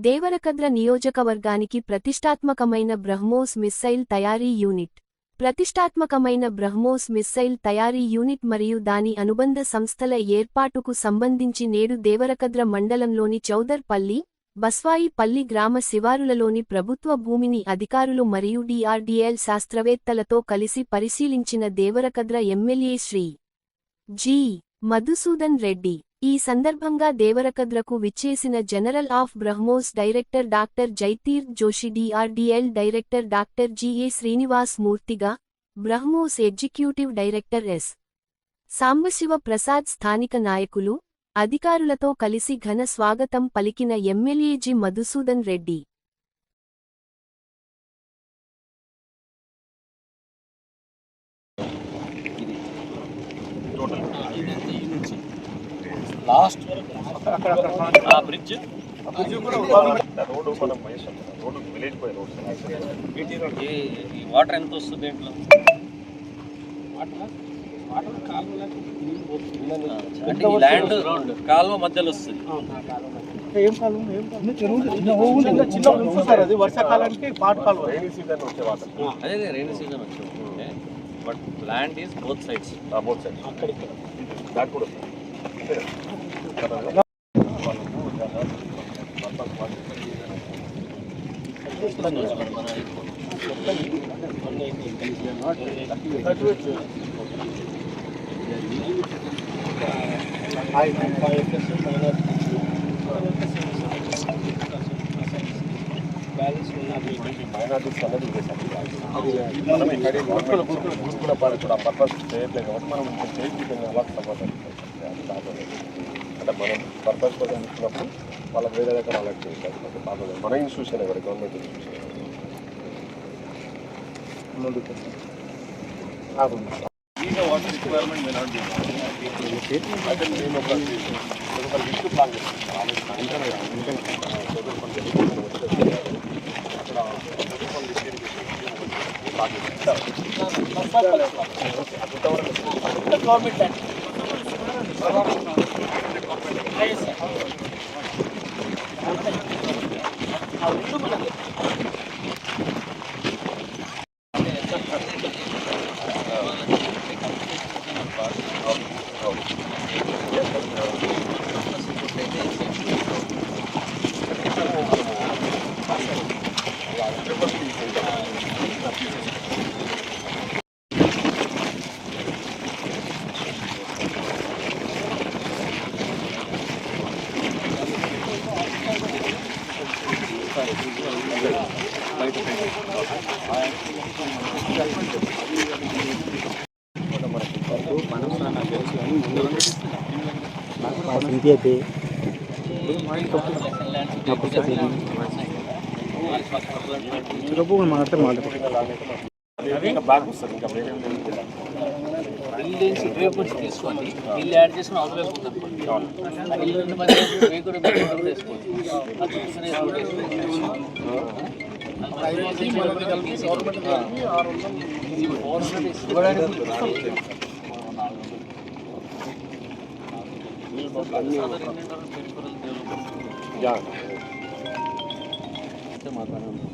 దేవరకద్ర నియోజకవర్గానికి ప్రతిష్టాత్మకమైన బ్రహ్మోస్ మిస్సైల్ తయారీ యూనిట్. ప్రతిష్టాత్మకమైన బ్రహ్మోస్ మిస్సైల్ తయారీ యూనిట్ మరియు దాని అనుబంధ సంస్థల ఏర్పాటుకు సంబంధించి నేడు దేవరకద్ర మండలంలోని చౌదర్ పల్లి, బస్వాయి పల్లి గ్రామ శివారులలోని ప్రభుత్వ భూమిని అధికారులు మరియు డిఆర్డీఎల్ శాస్త్రవేత్తలతో కలిసి పరిశీలించిన దేవరకద్ర ఎమ్మెల్యే శ్రీ జి. మధుసూదన్ రెడ్డి. ఈ సందర్భంగా దేవరకద్రకు విచ్చేసిన general of BrahMos director doctor Jaitirth Joshi, DRDL director doctor G A Srinivas మూర్తిగా, BrahMos executive director S. Sambasiva Prasad స్థానిక నాయకులు, అధికారులతో కలిసి ఘన స్వాగతం పలికిన MLA G. Madhusudan Reddy. Last ఆ బ్రిడ్జ్ రోడ్ మనం రోడ్ విలేజ్ పోయే రోడ్ ఈ వాటర్ ఎంత వస్తుంది దేంట్లో అంటే ఈ ల్యాండ్ కాలువ మధ్యలో వస్తుంది. ఏం కాలువ వర్షాకాలానికి పాట కాలువ రైనీ సీజన్ వచ్చే వాటర్ అదే రైనీ సీజన్ వచ్చే but land is both sides అక్కడికి దాట్ కూడా మైనార్టీస్ అన్నది మనం ఇక్కడ గురుకుల పాలకుడు ఆ పర్పస్ చేయట్లేదు కాబట్టి మనం చేయించుకునే వాళ్ళకి సమాధానం అంటే మనం పర్పస్ కోసం ఇచ్చినప్పుడు వాళ్ళకి వేరే దగ్గర అలర్ట్ చేయాలి. మన ఇన్స్టిట్యూషన్ కదా, government institution water requirement may not be అంటే మేము ఒక లిస్ట్ ప్లాన్ చేస్తాం. ఇల్లు తీసుకోండి, ఇల్లు యాడ్ చేసుకుని అవసరం ఉందనుకోండి, ఇల్లు వేసుకోండి. మాట్లాడాలి.